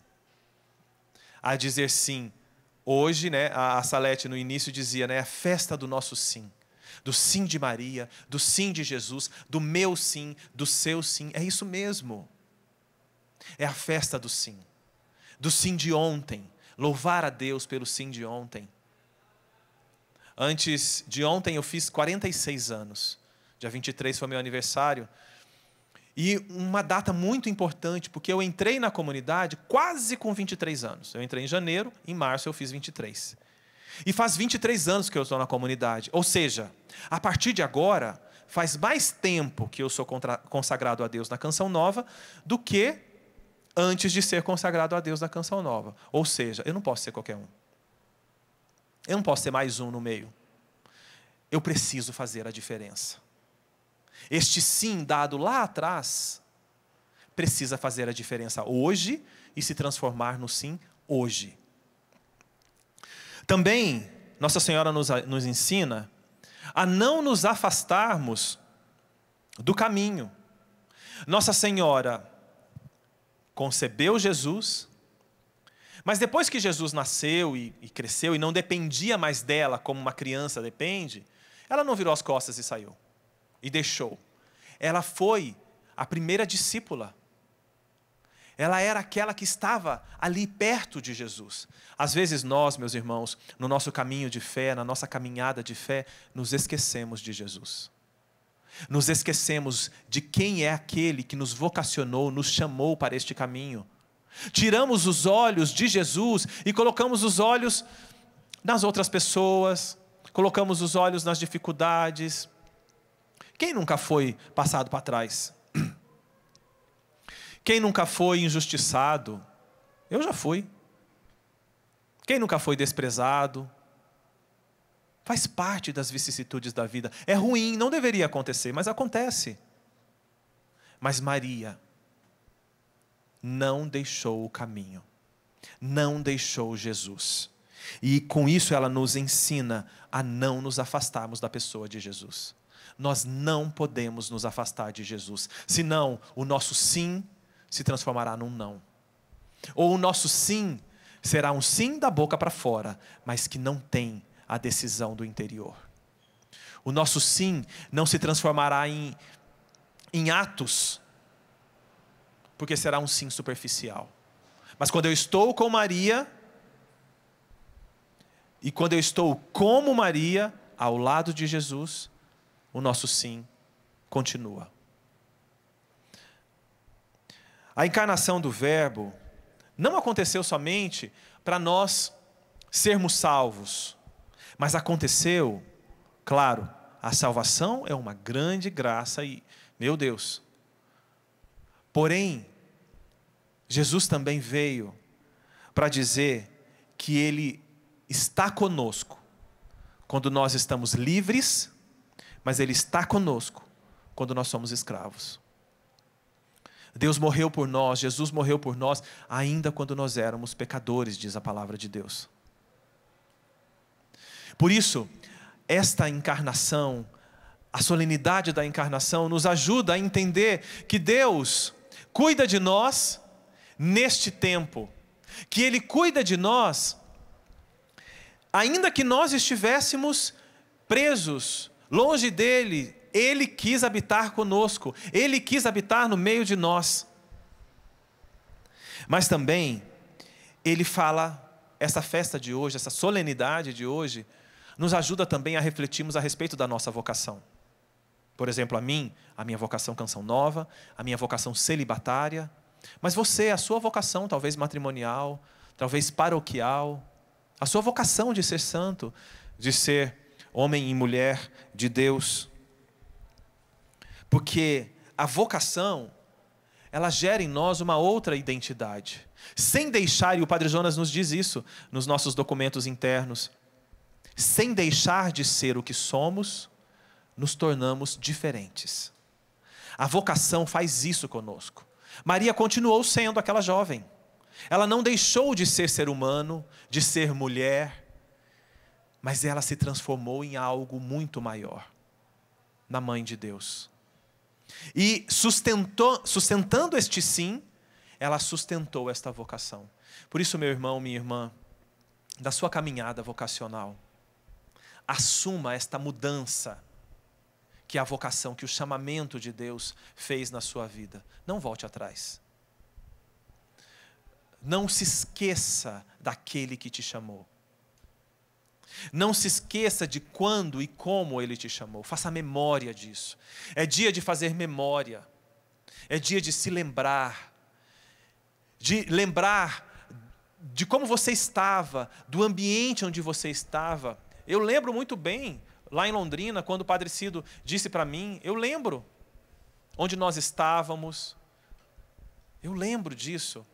A dizer sim. Hoje, né, a Salete no início dizia, né, a festa do nosso sim. Do sim de Maria, do sim de Jesus, do meu sim, do seu sim. É isso mesmo. É a festa do sim. Do sim de ontem. Louvar a Deus pelo sim de ontem. Antes de ontem eu fiz 46 anos. Dia 23 foi meu aniversário. E uma data muito importante, porque eu entrei na comunidade quase com 23 anos. Eu entrei em janeiro, em março eu fiz 23. E faz 23 anos que eu estou na comunidade. Ou seja, a partir de agora, faz mais tempo que eu sou consagrado a Deus na Canção Nova do que antes de ser consagrado a Deus na Canção Nova. Ou seja, eu não posso ser qualquer um. Eu não posso ser mais um no meio. Eu preciso fazer a diferença. Este sim dado lá atrás precisa fazer a diferença hoje e se transformar no sim hoje. Também, Nossa Senhora nos ensina a não nos afastarmos do caminho. Nossa Senhora concebeu Jesus, mas depois que Jesus nasceu e cresceu e não dependia mais dela como uma criança depende, ela não virou as costas e saiu. E deixou. Ela foi a primeira discípula. Ela era aquela que estava ali perto de Jesus. Às vezes nós, meus irmãos, no nosso caminho de fé, na nossa caminhada de fé, nos esquecemos de Jesus. Nos esquecemos de quem é aquele que nos vocacionou, nos chamou para este caminho. Tiramos os olhos de Jesus e colocamos os olhos nas outras pessoas, colocamos os olhos nas dificuldades. Quem nunca foi passado para trás? Quem nunca foi injustiçado? Eu já fui. Quem nunca foi desprezado? Faz parte das vicissitudes da vida. É ruim, não deveria acontecer, mas acontece. Mas Maria não deixou o caminho. Não deixou Jesus. E com isso ela nos ensina a não nos afastarmos da pessoa de Jesus. Nós não podemos nos afastar de Jesus, senão o nosso sim se transformará num não. Ou o nosso sim será um sim da boca para fora, mas que não tem a decisão do interior. O nosso sim não se transformará em atos, porque será um sim superficial. Mas quando eu estou com Maria, e quando eu estou como Maria, ao lado de Jesus, o nosso sim continua. A encarnação do Verbo não aconteceu somente para nós sermos salvos, mas aconteceu, claro, a salvação é uma grande graça e, meu Deus, porém, Jesus também veio para dizer que Ele está conosco quando nós estamos livres, mas Ele está conosco quando nós somos escravos. Deus morreu por nós, Jesus morreu por nós, ainda quando nós éramos pecadores, diz a palavra de Deus. Por isso, esta encarnação, a solenidade da encarnação, nos ajuda a entender que Deus cuida de nós neste tempo, que Ele cuida de nós, ainda que nós estivéssemos presos, longe dEle, Ele quis habitar conosco, Ele quis habitar no meio de nós. Mas também, Ele fala, essa festa de hoje, essa solenidade de hoje, nos ajuda também a refletirmos a respeito da nossa vocação. Por exemplo, a minha vocação Canção Nova, a minha vocação celibatária, mas você, a sua vocação talvez matrimonial, talvez paroquial, a sua vocação de ser santo, de ser homem e mulher de Deus. Porque a vocação, ela gera em nós uma outra identidade. Sem deixar, e o Padre Jonas nos diz isso nos nossos documentos internos, sem deixar de ser o que somos, nos tornamos diferentes. A vocação faz isso conosco. Maria continuou sendo aquela jovem. Ela não deixou de ser ser humano, de ser mulher, mas ela se transformou em algo muito maior, na Mãe de Deus. E sustentando este sim, ela sustentou esta vocação. Por isso, meu irmão, minha irmã, da sua caminhada vocacional, assuma esta mudança, que é a vocação, que o chamamento de Deus fez na sua vida. Não volte atrás. Não se esqueça daquele que te chamou. Não se esqueça de quando e como Ele te chamou. Faça memória disso. É dia de fazer memória. É dia de se lembrar. De lembrar de como você estava, do ambiente onde você estava. Eu lembro muito bem, lá em Londrina, quando o Padre Cido disse para mim, eu lembro onde nós estávamos. Eu lembro disso.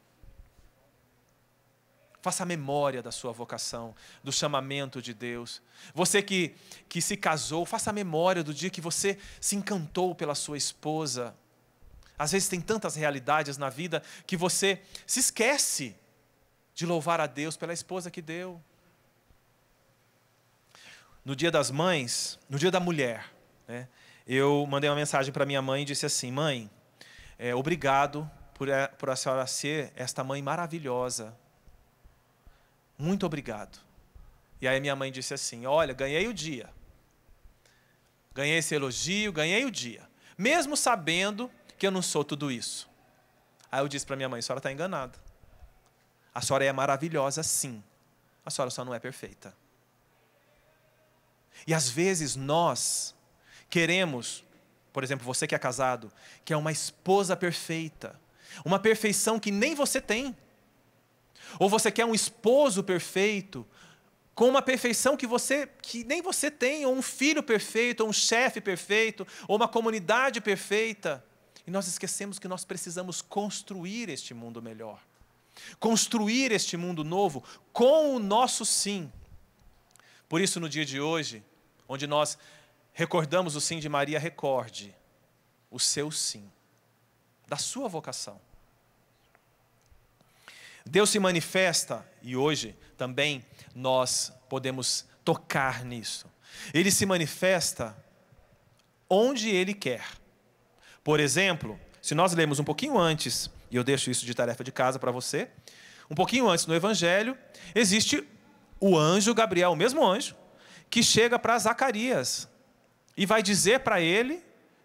Faça memória da sua vocação, do chamamento de Deus. Você que se casou, faça memória do dia que você se encantou pela sua esposa. Às vezes tem tantas realidades na vida que você se esquece de louvar a Deus pela esposa que deu. No Dia das Mães, no Dia da Mulher, né, eu mandei uma mensagem para minha mãe e disse assim: mãe, obrigado por a senhora ser esta mãe maravilhosa. Muito obrigado. E aí minha mãe disse assim: olha, ganhei o dia. Ganhei esse elogio, ganhei o dia. Mesmo sabendo que eu não sou tudo isso. Aí eu disse para minha mãe: a senhora está enganada. A senhora é maravilhosa, sim. A senhora só não é perfeita. E às vezes nós queremos, por exemplo, você que é casado, que é uma esposa perfeita. Uma perfeição que nem você tem. Ou você quer um esposo perfeito, com uma perfeição que nem você tem, ou um filho perfeito, ou um chefe perfeito, ou uma comunidade perfeita. E nós esquecemos que nós precisamos construir este mundo melhor. Construir este mundo novo com o nosso sim. Por isso, no dia de hoje, onde nós recordamos o sim de Maria, recorde o seu sim, da sua vocação. Deus se manifesta, e hoje também nós podemos tocar nisso. Ele se manifesta onde Ele quer. Por exemplo, se nós lermos um pouquinho antes, e eu deixo isso de tarefa de casa para você, um pouquinho antes no Evangelho, existe o anjo Gabriel, o mesmo anjo, que chega para Zacarias e vai dizer para ele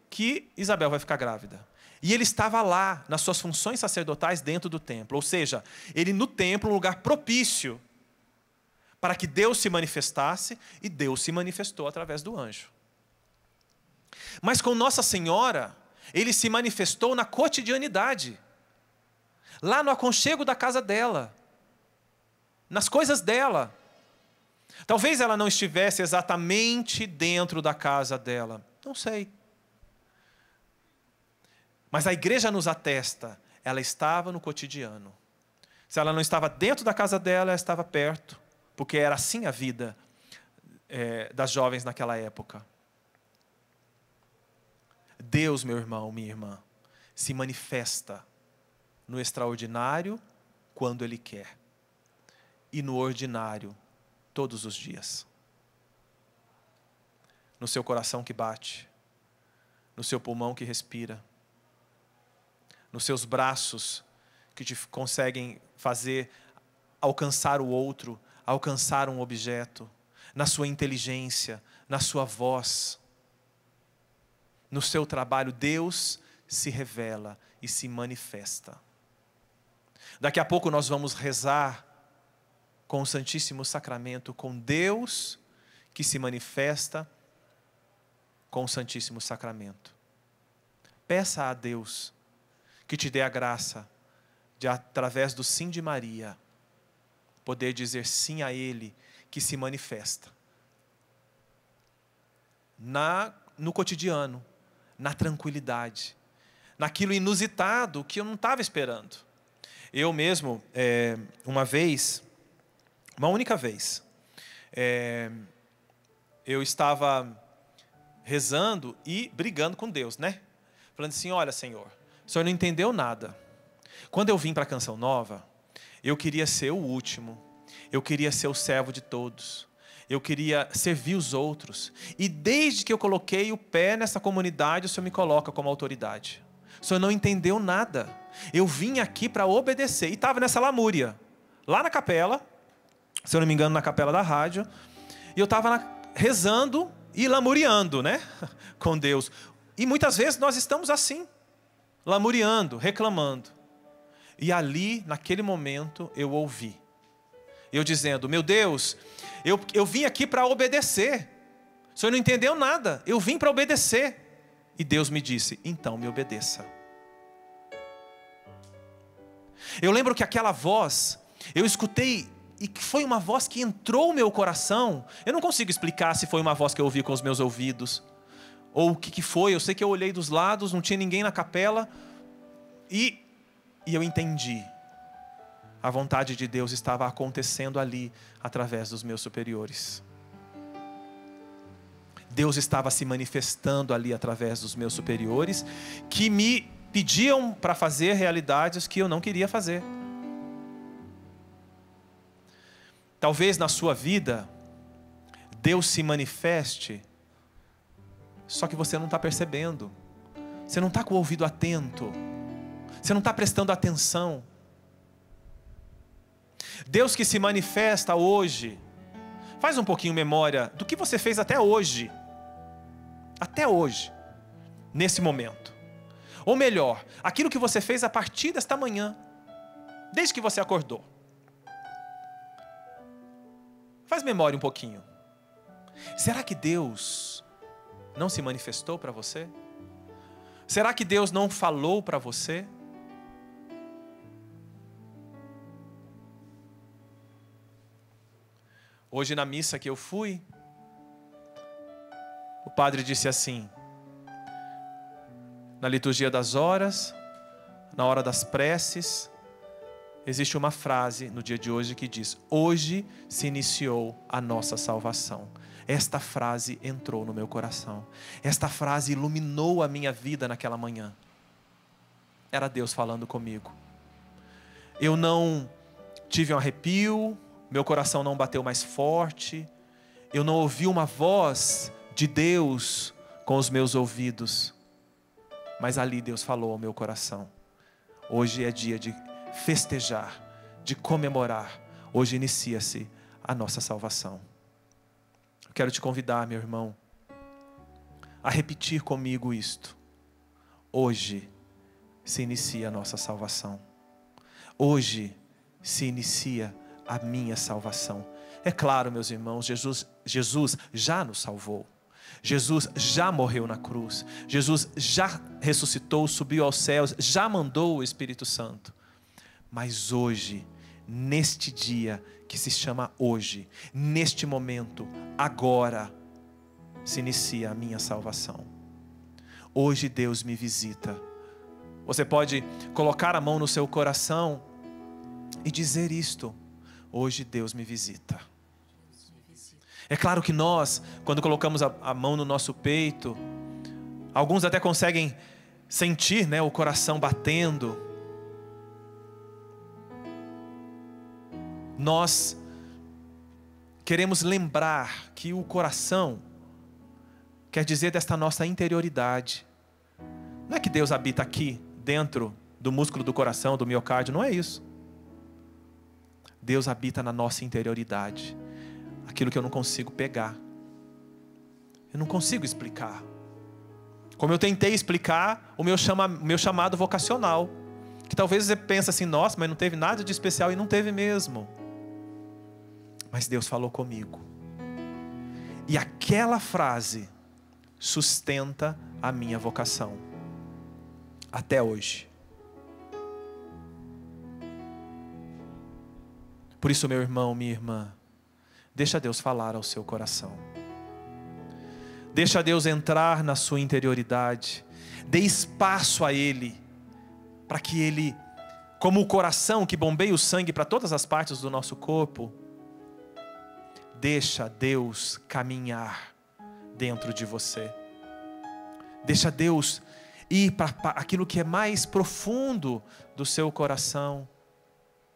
que Isabel vai ficar grávida. E ele estava lá, nas suas funções sacerdotais dentro do templo. Ou seja, ele no templo, um lugar propício para que Deus se manifestasse, e Deus se manifestou através do anjo. Mas com Nossa Senhora, ele se manifestou na cotidianidade. Lá no aconchego da casa dela. Nas coisas dela. Talvez ela não estivesse exatamente dentro da casa dela. Não sei. Mas a igreja nos atesta, ela estava no cotidiano. Se ela não estava dentro da casa dela, ela estava perto, porque era assim a vida das jovens naquela época. Deus, meu irmão, minha irmã, se manifesta no extraordinário quando Ele quer, e no ordinário todos os dias. No seu coração que bate, no seu pulmão que respira, nos seus braços que te conseguem fazer alcançar o outro, alcançar um objeto, na sua inteligência, na sua voz, no seu trabalho. Deus se revela e se manifesta. Daqui a pouco nós vamos rezar com o Santíssimo Sacramento, com Deus que se manifesta com o Santíssimo Sacramento. Peça a Deus que te dê a graça de, através do sim de Maria, poder dizer sim a Ele que se manifesta. No cotidiano, na tranquilidade, naquilo inusitado que eu não estava esperando. Eu mesmo, uma única vez, eu estava rezando e brigando com Deus, né? Falando assim: olha, Senhor, o Senhor não entendeu nada. Quando eu vim para a Canção Nova, eu queria ser o último, eu queria ser o servo de todos, eu queria servir os outros. E desde que eu coloquei o pé nessa comunidade, o Senhor me coloca como autoridade. O Senhor não entendeu nada. Eu vim aqui para obedecer. E estava nessa lamúria, lá na capela, se eu não me engano, na capela da rádio, e eu estava rezando e lamuriando, né, com Deus. E muitas vezes nós estamos assim, lamuriando, reclamando. E ali, naquele momento, eu ouvi. Eu dizendo: meu Deus, eu vim aqui para obedecer. O Senhor não entendeu nada, eu vim para obedecer. E Deus me disse: então me obedeça. Eu lembro que aquela voz, eu escutei, e que foi uma voz que entrou no meu coração. Eu não consigo explicar se foi uma voz que eu ouvi com os meus ouvidos, ou o que foi. Eu sei que eu olhei dos lados, não tinha ninguém na capela, e eu entendi. A vontade de Deus estava acontecendo ali, através dos meus superiores. Deus estava se manifestando ali, através dos meus superiores, que me pediam para fazer realidades que eu não queria fazer. Talvez na sua vida, Deus se manifeste, só que você não está percebendo. Você não está com o ouvido atento. Você não está prestando atenção. Deus que se manifesta hoje, faz um pouquinho memória do que você fez até hoje. Até hoje, nesse momento. Ou melhor, aquilo que você fez a partir desta manhã, desde que você acordou. Faz memória um pouquinho. Será que Deus não se manifestou para você? Será que Deus não falou para você? Hoje na missa que eu fui, o padre disse assim: na liturgia das horas, na hora das preces, existe uma frase no dia de hoje que diz: hoje se iniciou a nossa salvação. Esta frase entrou no meu coração. Esta frase iluminou a minha vida naquela manhã. Era Deus falando comigo. Eu não tive um arrepio, meu coração não bateu mais forte, eu não ouvi uma voz de Deus com os meus ouvidos, mas ali Deus falou ao meu coração: hoje é dia de festejar, de comemorar. Hoje inicia-se a nossa salvação. Eu quero te convidar, meu irmão, a repetir comigo isto: hoje se inicia a nossa salvação. Hoje se inicia a minha salvação. É claro, meus irmãos, Jesus já nos salvou. Jesus já morreu na cruz. Jesus já ressuscitou, subiu aos céus, já mandou o Espírito Santo. Mas hoje, neste dia que se chama hoje, neste momento, agora, se inicia a minha salvação. Hoje Deus me visita. Você pode colocar a mão no seu coração e dizer isto: hoje Deus me visita. É claro que nós, quando colocamos a mão no nosso peito, alguns até conseguem sentir, né, o coração batendo. Nós queremos lembrar que o coração quer dizer desta nossa interioridade. Não é que Deus habita aqui, dentro do músculo do coração, do miocárdio, não é isso. Deus habita na nossa interioridade. Aquilo que eu não consigo pegar. Eu não consigo explicar. Como eu tentei explicar o meu chamado vocacional. Que talvez você pense assim: nossa, mas não teve nada de especial. E não teve mesmo. Mas Deus falou comigo. E aquela frase sustenta a minha vocação. Até hoje. Por isso, meu irmão, minha irmã, deixa Deus falar ao seu coração. Deixa Deus entrar na sua interioridade. Dê espaço a Ele, para que Ele, como o coração que bombeia o sangue para todas as partes do nosso corpo, deixa Deus caminhar dentro de você. Deixa Deus ir para aquilo que é mais profundo do seu coração.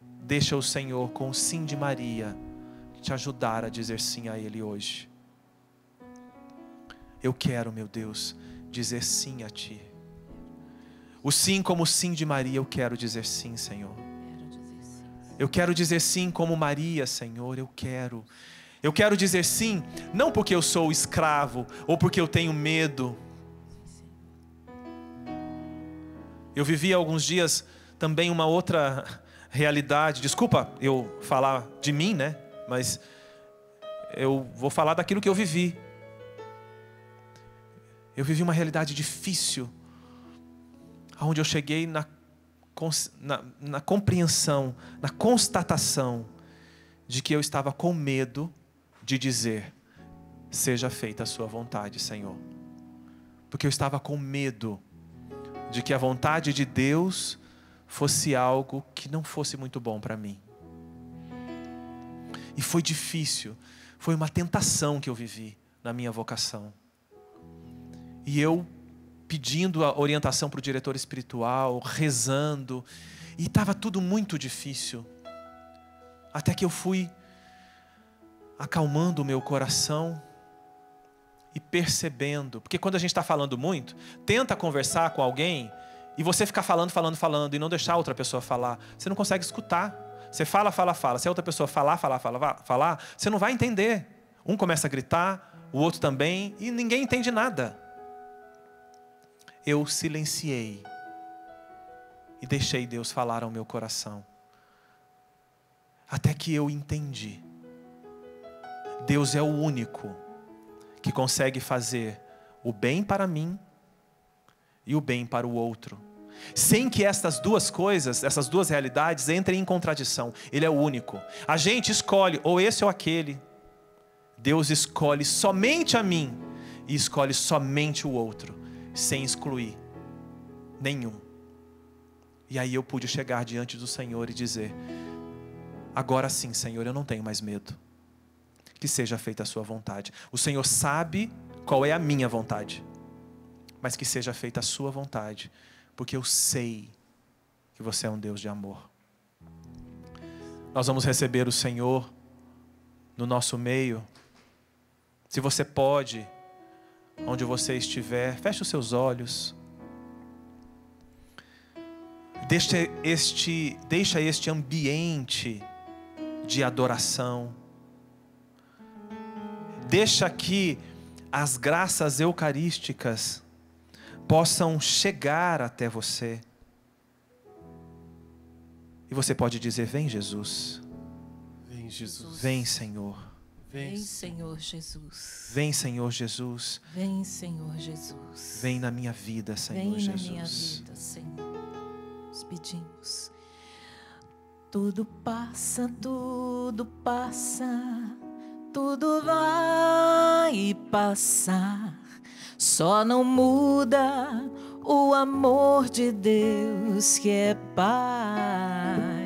Deixa o Senhor, com o sim de Maria, te ajudar a dizer sim a Ele hoje. Eu quero, meu Deus, dizer sim a Ti. O sim como o sim de Maria, eu quero dizer sim, Senhor. Eu quero dizer sim como Maria, Senhor, eu quero. Eu quero dizer sim, não porque eu sou escravo, ou porque eu tenho medo. Eu vivi há alguns dias também uma outra realidade, desculpa eu falar de mim, né? Mas eu vou falar daquilo que eu vivi. Eu vivi uma realidade difícil, onde eu cheguei na compreensão, na constatação de que eu estava com medo de dizer: seja feita a sua vontade, Senhor. Porque eu estava com medo de que a vontade de Deus fosse algo que não fosse muito bom para mim. E foi difícil, foi uma tentação que eu vivi na minha vocação. E eu pedindo a orientação para o diretor espiritual, rezando, e estava tudo muito difícil. Até que eu fui acalmando o meu coração e percebendo, porque quando a gente está falando muito, tenta conversar com alguém e você ficar falando e não deixar a outra pessoa falar, você não consegue escutar. Você fala. Se a outra pessoa falar, você não vai entender. Um começa a gritar, o outro também, e ninguém entende nada. Eu silenciei e deixei Deus falar ao meu coração. Até que eu entendi. Deus é o único que consegue fazer o bem para mim e o bem para o outro, sem que essas duas coisas, essas duas realidades entrem em contradição. Ele é o único. A gente escolhe ou esse ou aquele. Deus escolhe somente a mim e escolhe somente o outro, sem excluir nenhum. E aí eu pude chegar diante do Senhor e dizer: agora sim, Senhor, eu não tenho mais medo. Que seja feita a sua vontade. O Senhor sabe qual é a minha vontade, mas que seja feita a sua vontade, porque eu sei que você é um Deus de amor. Nós vamos receber o Senhor no nosso meio. Se você pode, onde você estiver, feche os seus olhos. Deixa este ambiente de adoração. Deixa que as graças eucarísticas possam chegar até você. E você pode dizer: vem, Jesus. Vem, Jesus. Vem, Senhor. Vem, Senhor Jesus. Vem, Senhor Jesus. Vem, Senhor Jesus. Vem na minha vida, Senhor Jesus. Vem na minha vida, Senhor. Nós pedimos. Tudo passa, tudo vai passar. Só não muda o amor de Deus que é Pai.